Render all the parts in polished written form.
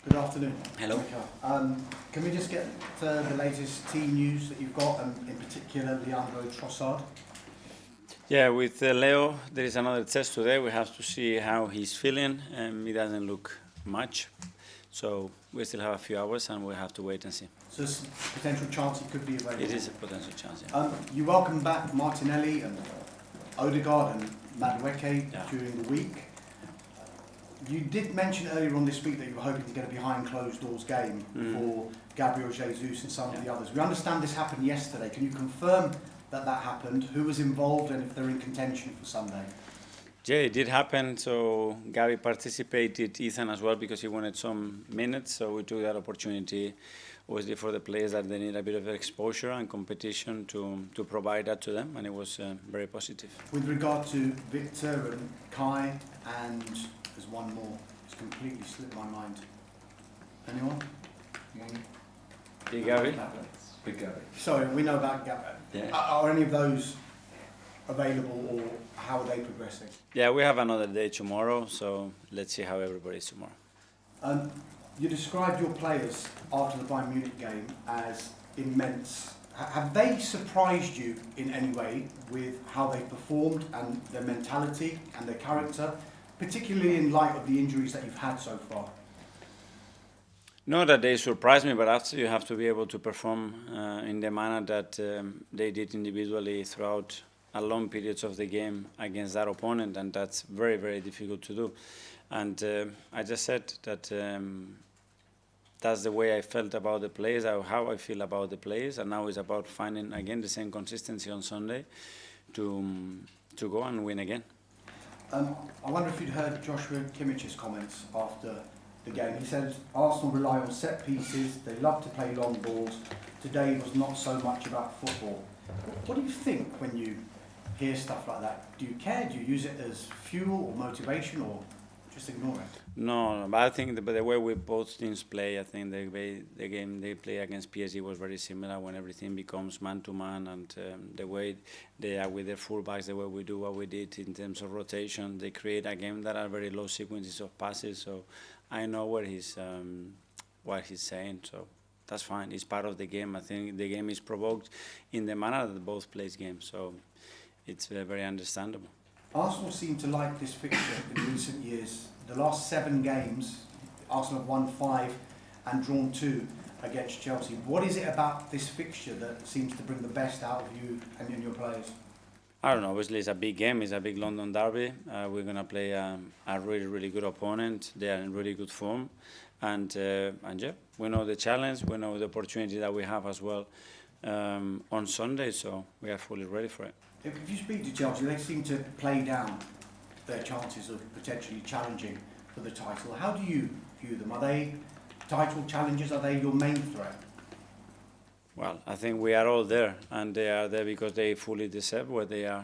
Good afternoon. Hello. Can we just get the latest team news that you've got, and in particular Leandro Trossard? Yeah, with Leo, there is another test today. We have to see how he's feeling. He doesn't look much. So we still have a few hours and we have to wait and see. So there's a potential chance he could be available? It is a potential chance, yeah. You welcome back Martinelli and Odegaard and Madueke during the week. You did mention earlier on this week that you were hoping to get a behind closed doors game for Gabriel Jesus and some of the others. We understand this happened yesterday. Can you confirm that happened? Who was involved and if they're in contention for Sunday? Yeah, it did happen. So Gabi participated, Ethan as well, because he wanted some minutes. So we took that opportunity, obviously, for the players that they need a bit of exposure and competition to provide that to them, and it was very positive. With regard to Victor and Kai, and there's one more, it's completely slipped my mind. Anyone? Big Gabi? Big Gabi. Sorry, we know about Gabi. Yeah. Are any of those available, or how are they progressing? Yeah, we have another day tomorrow, so let's see how everybody is tomorrow. You described your players after the Bayern Munich game as immense. Have they surprised you in any way with how they performed and their mentality and their character, particularly in light of the injuries that you've had so far? Not that they surprised me, but after you have to be able to perform in the manner that they did individually throughout a long periods of the game against that opponent, and that's very, very difficult to do. And I just said that that's the way I felt about the players, how I feel about the players, and now it's about finding again the same consistency on Sunday to go and win again. I wonder if you'd heard Joshua Kimmich's comments after the game. He said Arsenal rely on set pieces, they love to play long balls. Today was not so much about football. What do you think when you hear stuff like that? Do you care? Do you use it as fuel or motivation, or just ignore it? No, but I think the way we both teams play, I think the game they play against PSG was very similar when everything becomes man-to-man, and the way they are with their fullbacks, the way we do what we did in terms of rotation, they create a game that are very low sequences of passes. So I know what he's saying, so that's fine. It's part of the game. I think the game is provoked in the manner that both plays games, so it's very understandable. Arsenal seem to like this fixture in recent years. The last 7 games, Arsenal have won 5 and drawn 2 against Chelsea. What is it about this fixture that seems to bring the best out of you and your players? I don't know. Obviously, it's a big game. It's a big London derby. We're going to play a really, really good opponent. They are in really good form. And yeah, we know the challenge. We know the opportunity that we have as well on Sunday. So we are fully ready for it. If you speak to Chelsea, they seem to play down their chances of potentially challenging for the title. How do you view them? Are they title challengers? Are they your main threat? Well, I think we are all there, and they are there because they fully deserve where they are,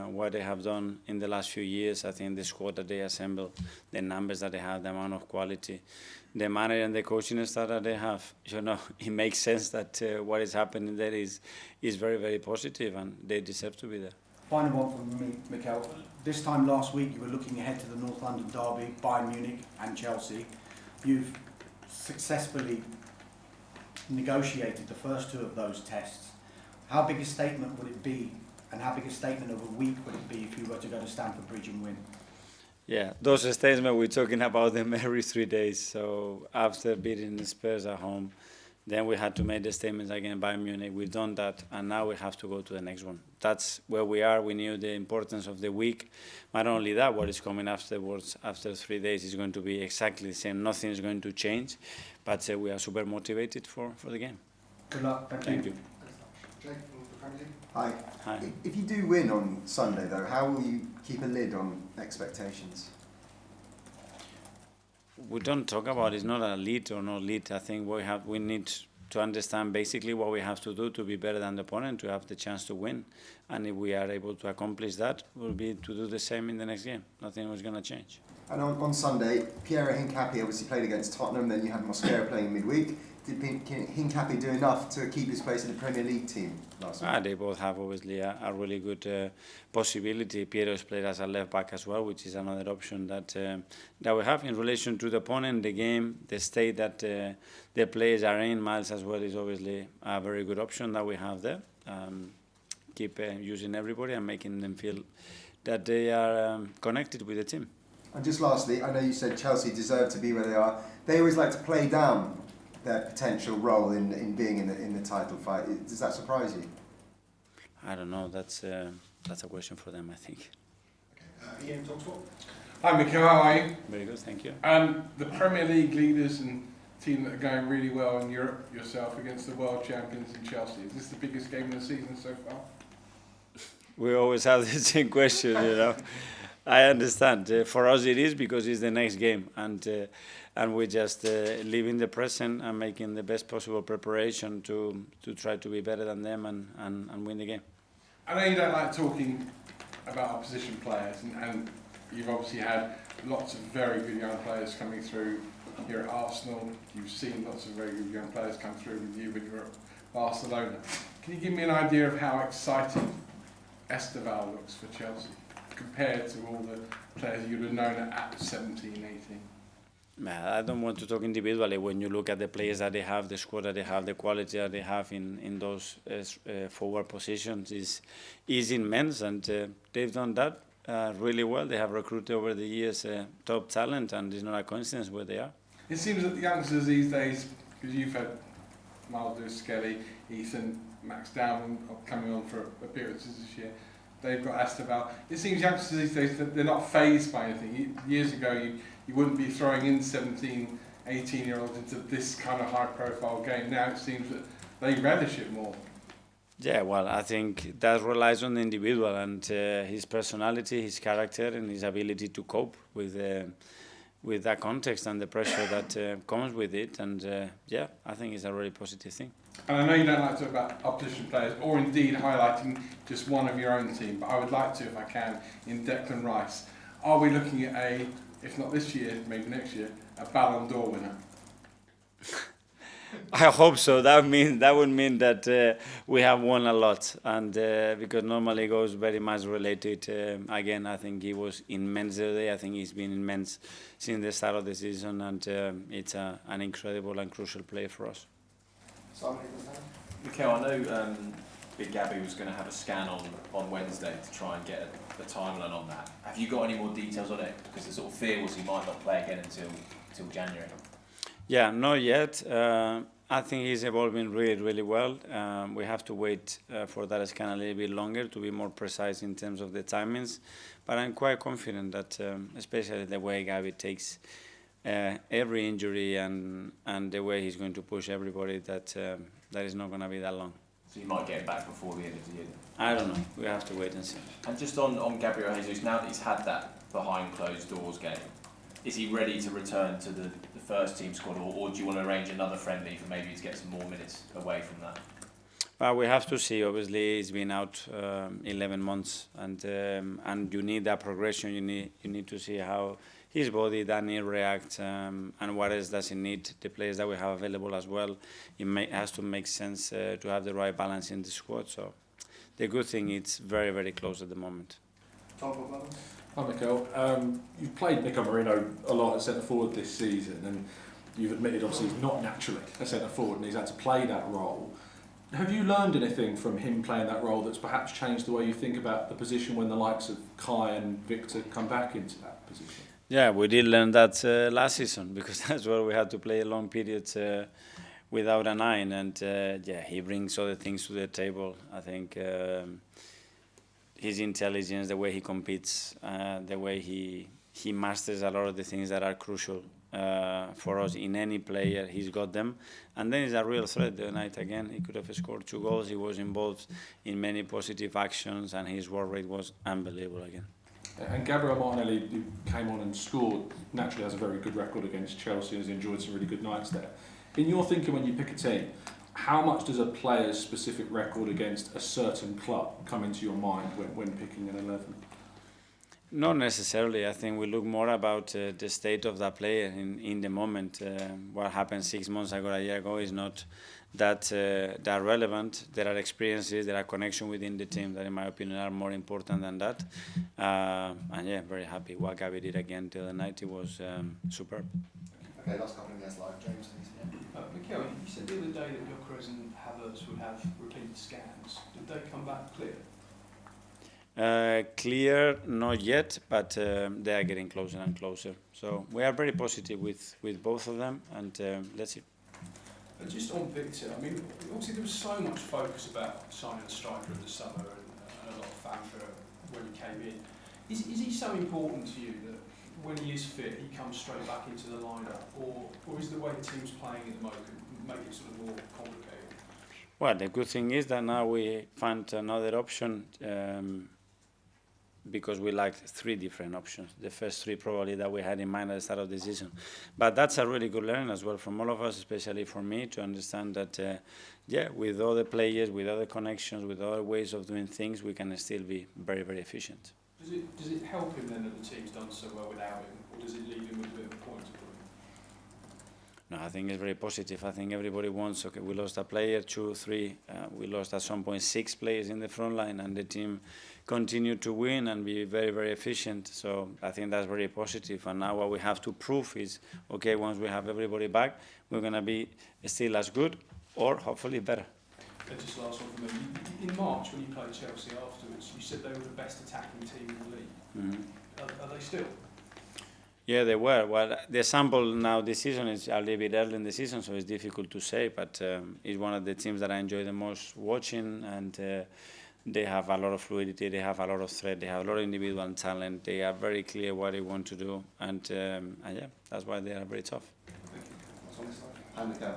what they have done in the last few years. I think the squad that they assembled, the numbers that they have, the amount of quality, the manager and the coaching staff that they have, it makes sense that what is happening there is very, very positive, and they deserve to be there. Final one from me, Mikel. This time last week, you were looking ahead to the North London derby, Bayern Munich and Chelsea. You've successfully negotiated the first 2 of those tests. How big a statement would it be, and how big a statement of a week would it be if you were to go to Stamford Bridge and win? Yeah, those statements, we're talking about them every 3 days. So after beating the Spurs at home, then we had to make the statements against Bayern Munich. We've done that, and now we have to go to the next one. That's where we are. We knew the importance of the week. Not only that, what is coming afterwards, after 3 days, is going to be exactly the same. Nothing is going to change, but we are super motivated for the game. Good luck. Thank you. Hi. Hi. If you do win on Sunday, though, how will you keep a lid on expectations? We don't talk about it's not a lead or no lead. I think we need to understand basically what we have to do to be better than the opponent, to have the chance to win. And if we are able to accomplish that, we'll be to do the same in the next game. Nothing was going to change. And on Sunday, Piero Hincapié obviously played against Tottenham, then you had Mosquera playing midweek. Did Hincapié do enough to keep his place in the Premier League team last week? They both have obviously a really good possibility. Piero is played as a left back as well, which is another option that we have in relation to the opponent, the game, the state that the players are in. Miles as well is obviously a very good option that we have there. Keep using everybody and making them feel that they are connected with the team. And just lastly, I know you said Chelsea deserve to be where they are. They always like to play down their potential role in being in the title fight. Does that surprise you? I don't know. That's a question for them, I think. Okay. Ian, talk. Hi, Mikel. How are you? Very good, thank you. The Premier League leaders and team that are going really well in Europe, yourself against the world champions in Chelsea. Is this the biggest game of the season so far? We always have the same question, you know. I understand. For us, it is because it's the next game, and we just live in the present and making the best possible preparation to try to be better than them and win the game. I know you don't like talking about opposition players, and you've obviously had lots of very good young players coming through here at Arsenal. You've seen lots of very good young players come through with you when you were at Barcelona. Can you give me an idea of how exciting Esteval looks for Chelsea compared to all the players you'd have known at 17, 18? I don't want to talk individually. When you look at the players that they have, the squad that they have, the quality that they have in those forward positions is immense, and they've done that really well. They have recruited over the years top talent, and it's not a coincidence where they are. It seems that the youngsters these days, because you've had Miles Lewis-Skelly, Ethan, Max Down coming on for appearances this year, they've got Esteval. It seems youngsters these days, they're not fazed by anything. Years ago, you wouldn't be throwing in 17, 18-year-olds into this kind of high-profile game. Now it seems that they relish it more. Yeah, well, I think that relies on the individual and his personality, his character, and his ability to cope with that context and the pressure that comes with it. And yeah, I think it's a really positive thing. And I know you don't like to talk about opposition players, or indeed highlighting just one of your own team, but I would like to, if I can, in Declan Rice. Are we looking at a, if not this year, maybe next year, a Ballon d'Or winner? I hope so. That would mean that we have won a lot, and because normally it goes very much related. Again, I think he was immense today. I think he's been immense since the start of the season, and it's an incredible and crucial play for us. Mikel, I know Big Gabby was going to have a scan on Wednesday to try and get a timeline on that. Have you got any more details on it? Because the sort of fear was he might not play again until January. Yeah, not yet. I think he's evolving really, really well. We have to wait for that scan a little bit longer to be more precise in terms of the timings. But I'm quite confident that, especially the way Gabby takes every injury and the way he's going to push everybody, that is not going to be that long. So you might get him back before the end of the year? I don't know. We have to wait and see. And just on Gabriel Jesus, now that he's had that behind closed doors game, is he ready to return to the first team squad, or do you want to arrange another friendly for maybe to get some more minutes away from that? Well, we have to see. Obviously, he's been out 11 months, and you need that progression. You need to see how his body, Danny, reacts, and what else does he need. The players that we have available as well. It has to make sense to have the right balance in the squad. So, the good thing it's very, very close at the moment. Hi Mikel, you've played Nico Marino a lot at centre forward this season, and you've admitted obviously he's not naturally a centre forward and he's had to play that role. Have you learned anything from him playing that role that's perhaps changed the way you think about the position when the likes of Kai and Victor come back into that position? Yeah, we did learn that last season, because that's where we had to play long periods without a 9, and yeah, he brings other things to the table. I think his intelligence, the way he competes, the way he masters a lot of the things that are crucial for us in any player. He's got them, and then he's a real threat. The night again, he could have scored 2 goals. He was involved in many positive actions, and his work rate was unbelievable again. And Gabriel Martinelli, who came on and scored, naturally has a very good record against Chelsea and has enjoyed some really good nights there. In your thinking when you pick a team, how much does a player's specific record against a certain club come into your mind when picking an 11? Not necessarily. I think we look more about the state of that player in the moment. What happened 6 months ago, a year ago, is not that relevant. There are experiences, there are connections within the team that, in my opinion, are more important than that. And yeah, very happy. What Gabi did again the other night, it was superb. Okay, last couple of minutes live. James, please. Mikel, you said the other day that Gyökeres and Havertz would have repeated scans. Did they come back clear? Clear, not yet, but they are getting closer and closer. So we are very positive with both of them, and let's see. But just on Victor, I mean, obviously there was so much focus about signing a striker in the summer and a lot of fanfare when he came in. Is he so important to you that when he is fit, he comes straight back into the lineup, or is the way the team's playing at the moment make it sort of more complicated? Well, the good thing is that now we found another option. Because we liked 3 different options. The first 3 probably that we had in mind at the start of the season. But that's a really good learning as well from all of us, especially for me, to understand that, with other players, with other connections, with other ways of doing things, we can still be very, very efficient. Does it help him then that the team's done so well without him, or does it leave him with a bit of a point to prove? No, I think it's very positive. I think everybody wants, okay, we lost a player, 2, 3, we lost at some point 6 players in the front line, and the team continued to win and be very, very efficient. So I think that's very positive. And now what we have to prove is, okay, once we have everybody back, we're going to be still as good or hopefully better. Just last one from me. In March, when you played Chelsea afterwards, you said they were the best attacking team in the league. Mm-hmm. Are they still? Yeah, they were. Well, the sample now this season is a little bit early in the season, so it's difficult to say, but it's one of the teams that I enjoy the most watching, and they have a lot of fluidity, they have a lot of threat, they have a lot of individual talent, they are very clear what they want to do, and yeah, that's why they are very tough. Hi, Mikel.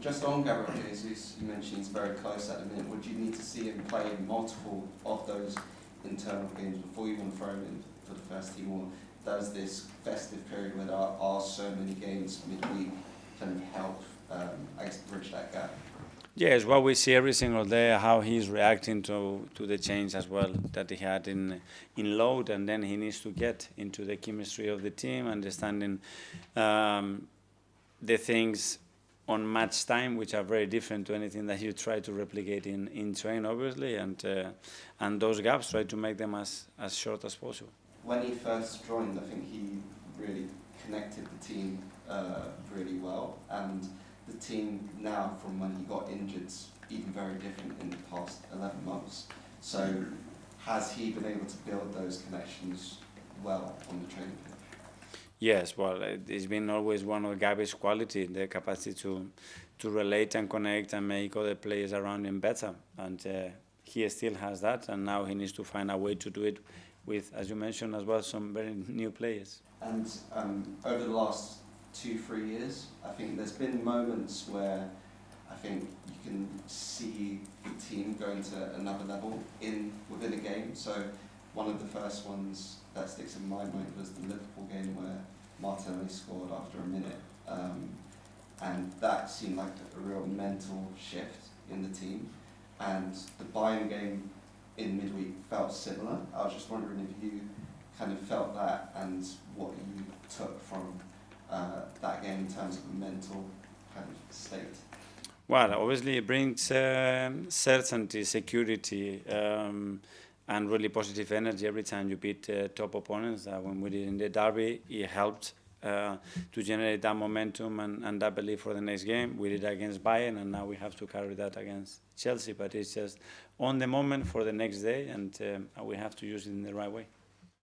Just on Gabriel Jesus, you mentioned he's very close at the minute. Would you need to see him play in multiple of those internal games before you want to throw him in for the first team, or does this festive period where there are so many games midweek kind of help, bridge that gap? Yes, what we see every single day, how he's reacting to the change as well that he had in load, and then he needs to get into the chemistry of the team, understanding the things on match time, which are very different to anything that you try to replicate in train, obviously, and those gaps, try to make them as short as possible. When he first joined, I think he really connected the team really well, and the team now, from when he got injured, is even very different in the past 11 months. So has he been able to build those connections well on the training pitch? Yes, well, it's been always one of Gabi's quality, the capacity to relate and connect and make other players around him better. And he still has that, and now he needs to find a way to do it with, as you mentioned as well, some very new players. And over the last 2-3 years, I think there's been moments where I think you can see the team going to another level within a game. So one of the first ones that sticks in my mind was the Liverpool game where Martinelli scored after a minute, and that seemed like a real mental shift in the team. And the Bayern game in midweek felt similar. I was just wondering if you kind of felt that and what you took from that game in terms of a mental kind of state. Well, obviously it brings certainty, security, and really positive energy every time you beat top opponents. When we did in the derby, it helped to generate that momentum and that belief for the next game. We did it against Bayern, and now we have to carry that against Chelsea. But it's just on the moment for the next day, and we have to use it in the right way.